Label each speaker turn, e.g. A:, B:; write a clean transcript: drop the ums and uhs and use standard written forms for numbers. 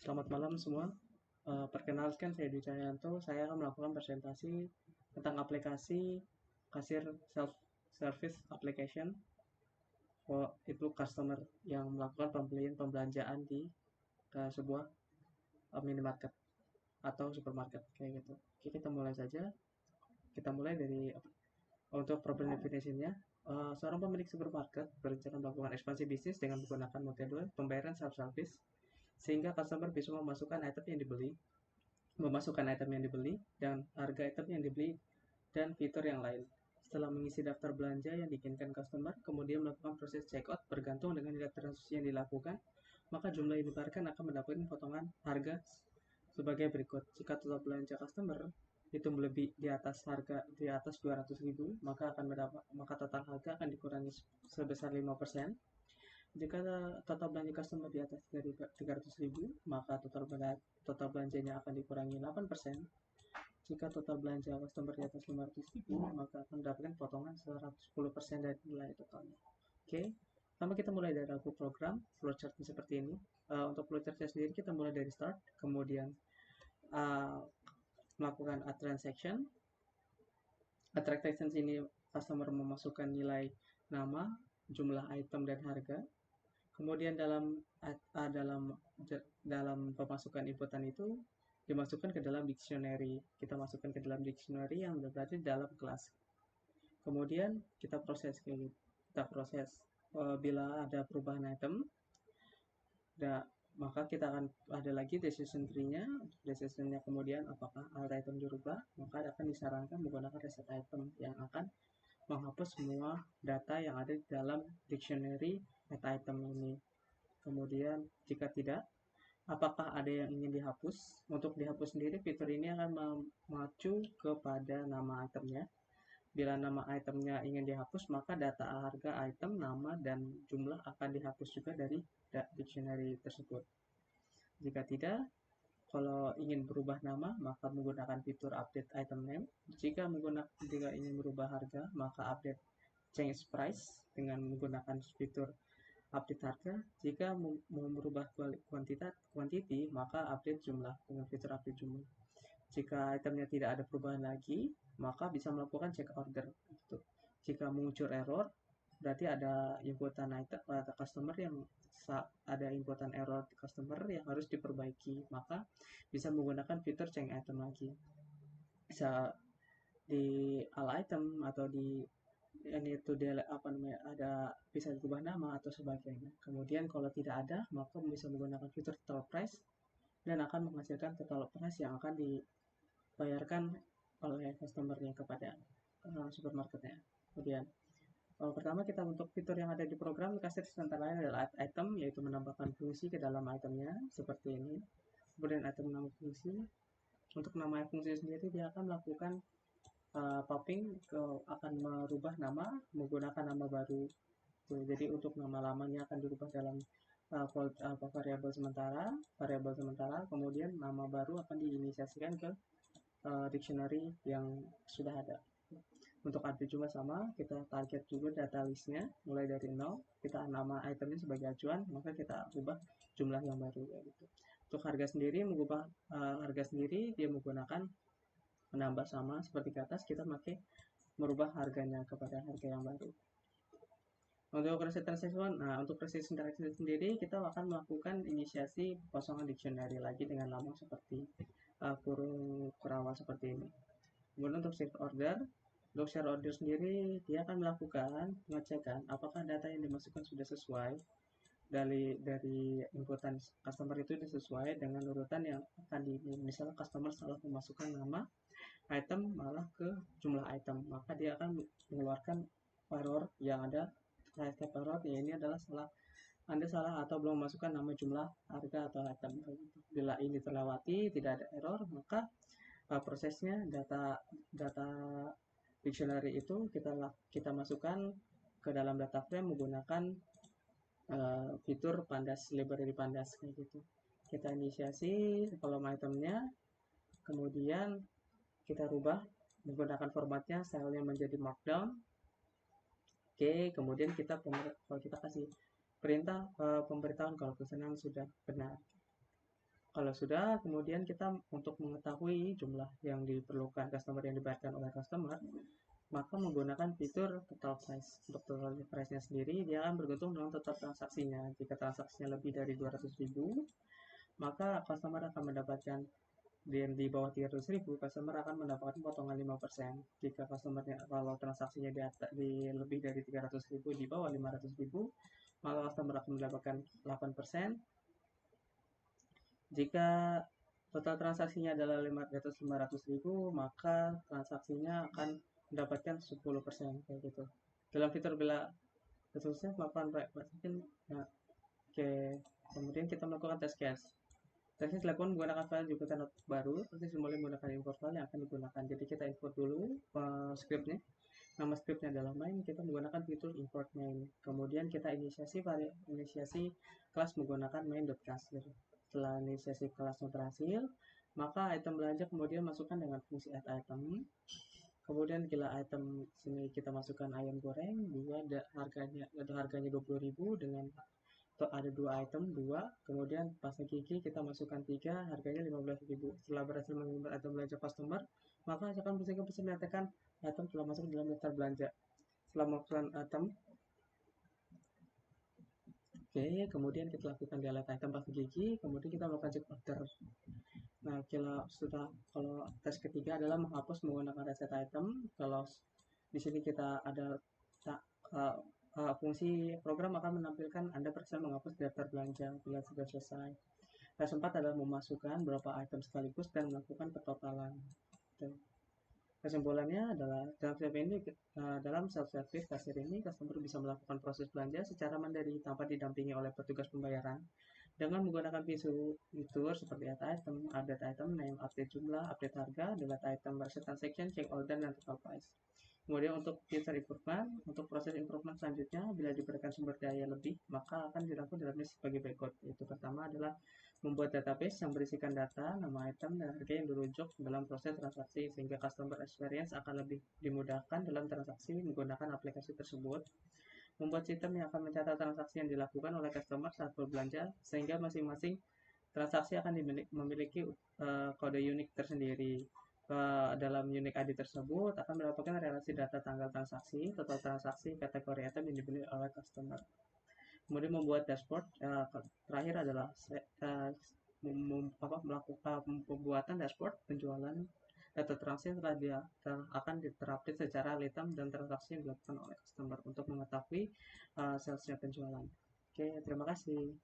A: Selamat malam semua. Perkenalkan saya Dwi Cahyanto. Saya akan melakukan presentasi tentang aplikasi kasir self service application itu customer yang melakukan pembelanjaan di sebuah minimarket atau supermarket kayak gitu. Oke, kita mulai saja. Kita mulai dari untuk problem definition-nya. Seorang pemilik supermarket berencana melakukan ekspansi bisnis dengan menggunakan metode pembayaran self-service sehingga customer bisa memasukkan item yang dibeli dan harga item yang dibeli dan fitur yang lain. Setelah mengisi daftar belanja yang diinginkan customer, kemudian melakukan proses checkout bergantung dengan nilai transaksi yang dilakukan, maka jumlah yang ditukarkan akan mendapatkan potongan harga sebagai berikut. Jika total belanja customer itu melebih di atas 200.000, maka total harga akan dikurangi sebesar 5%. Jika total belanja customer di atas 300.000, maka total belanjanya akan dikurangi 8%. Jika total belanja customer di atas 500.000, maka akan mendapatkan potongan 110% dari nilai totalnya. Oke, pertama kita mulai dari lagu program, flowchartnya seperti ini. Untuk flowchartnya sendiri kita mulai dari start, kemudian melakukan add transaction. Add transaction ini customer memasukkan nilai nama, jumlah item dan harga. Kemudian dalam pemasukan inputan itu dimasukkan ke dalam dictionary. Kita masukkan ke dalam dictionary yang berarti dalam kelas. Kemudian kita proses kayak gitu. Kita proses bila ada perubahan item, maka kita akan ada lagi decision tree-nya. Decision-nya kemudian apakah item dirubah, maka akan disarankan menggunakan reset item yang akan menghapus semua data yang ada di dalam dictionary item ini. Kemudian jika tidak, apakah ada yang ingin dihapus? Untuk dihapus sendiri, fitur ini akan memacu kepada nama itemnya. Bila nama itemnya ingin dihapus, maka data harga item, nama, dan jumlah akan dihapus juga dari dictionary tersebut. Jika tidak, kalau ingin berubah nama, maka menggunakan fitur update item name. Jika ingin berubah harga, maka update change price dengan menggunakan fitur update harga. Jika mau merubah quantity, maka update jumlah dengan fitur update jumlah. Jika itemnya tidak ada perubahan lagi, maka bisa melakukan check order. Gitu. Jika muncul error, berarti ada inputan item atau customer yang ada inputan error di customer yang harus diperbaiki. Maka bisa menggunakan fitur change item lagi. Bisa di all item atau di ini itu ada bisa berubah nama atau sebagainya. Kemudian kalau tidak ada, maka bisa menggunakan fitur total price dan akan menghasilkan total price yang akan dibayarkan oleh customernya kepada supermarketnya. Kemudian pertama kita untuk fitur yang ada di program kasir antara lain adalah add item, yaitu menambahkan fungsi ke dalam itemnya seperti ini. Kemudian item nama fungsi. Untuk nama fungsi sendiri dia akan melakukan popping akan merubah nama menggunakan nama baru. Jadi untuk nama lamanya akan dirubah dalam variabel sementara, kemudian nama baru akan diinisiasikan ke dictionary yang sudah ada. Untuk update juga sama, kita target juga data listnya mulai dari 0, kita nama itemnya sebagai acuan, maka kita ubah jumlah yang baru gitu. Untuk harga sendiri dia menggunakan menambah sama seperti ke atas, kita merubah harganya kepada harga yang baru. Untuk reset transaction, untuk reset transaction sendiri kita akan melakukan inisiasi kosongan dictionary lagi dengan lama seperti kurung kurawal seperti ini. Kemudian untuk share order sendiri dia akan melakukan pengecekan apakah data yang dimasukkan sudah sesuai dari inputan customer itu sesuai dengan urutan yang akan misalnya customer salah memasukkan nama item malah ke jumlah item, maka dia akan mengeluarkan error yang ada. Setiap error ya ini adalah Anda salah atau belum memasukkan nama jumlah harga atau item. Bila ini terlewati tidak ada error, maka prosesnya data dictionary itu kita masukkan ke dalam data frame menggunakan fitur pandas, library pandas kayak gitu. Kita inisiasi kolom itemnya, kemudian kita rubah menggunakan formatnya, stylenya menjadi markdown. Oke, kemudian kalau kita kasih perintah pemberitahuan kalau pesanan sudah benar. Kalau sudah, kemudian kita untuk mengetahui jumlah yang diperlukan customer yang dibayarkan oleh customer, maka menggunakan fitur total price. Untuk total price-nya sendiri, dia akan bergantung dengan total transaksinya. Jika transaksinya lebih dari 200.000, maka customer akan mendapatkan di bawah 300.000, customer akan mendapatkan potongan 5%. Jika customernya kalau transaksinya di lebih dari 300.000, di bawah 500.000, maka customer akan mendapatkan 8%. Jika total transaksinya adalah 500.000, maka transaksinya akan mendapatkan 10% kayak gitu. Dalam fitur bila khususnya melakukan mungkin ya, oke. Kemudian kita melakukan test case. Tesnya dilakukan menggunakan file Jupyter Notebook baru. Nanti mulai menggunakan import file yang akan digunakan. Jadi kita import dulu scriptnya. Nama scriptnya adalah main. Kita menggunakan fitur import main. Kemudian kita inisiasi kelas menggunakan main.class. Setelah inisiasi kelasnya berhasil, maka item belanja kemudian masukkan dengan fungsi add item. Kemudian bila item sini kita masukkan ayam goreng, harganya 20.000 dengan ada 2 item, kemudian pasta gigi kita masukkan 3, harganya 15.000. Setelah berhasil mengirimkan item belanja customer, maka akan bisa menyatakan item telah masuk dalam daftar belanja. Setelah melakukan item, oke, kemudian kita lakukan delete item pasta gigi, kemudian kita melakukan check order. Nah, kalau tes ketiga adalah menghapus menggunakan reset item. Kalau di sini kita ada fungsi program akan menampilkan Anda berhasil menghapus daftar belanja bila sudah selesai. Tes 4 adalah memasukkan beberapa item sekaligus dan melakukan petotalan. Kesimpulannya adalah dalam self-service kasir ini, customer bisa melakukan proses belanja secara mandiri tanpa didampingi oleh petugas pembayaran dengan menggunakan fitur seperti add item, update item name, update jumlah, update harga, delete item, reset transaction, check order, dan total price. Kemudian untuk feature improvement, untuk proses improvement selanjutnya, bila diberikan sumber daya lebih, maka akan dilakukan dalamnya sebagai berikut. Itu pertama adalah membuat database yang berisikan data, nama item, dan harga yang dirujuk dalam proses transaksi, sehingga customer experience akan lebih dimudahkan dalam transaksi menggunakan aplikasi tersebut. Membuat sistem yang akan mencatat transaksi yang dilakukan oleh customer saat berbelanja, sehingga masing-masing transaksi akan memiliki kode unik tersendiri. Dalam unique ID tersebut akan mendapatkan relasi data tanggal transaksi, total transaksi, kategori item yang dibeli oleh customer. Kemudian membuat dashboard. Terakhir adalah melakukan pembuatan dashboard penjualan. Data transaksi akan terupdate secara real time dan transaksi yang dilakukan oleh customer untuk mengetahui salesnya penjualan. Oke, terima kasih.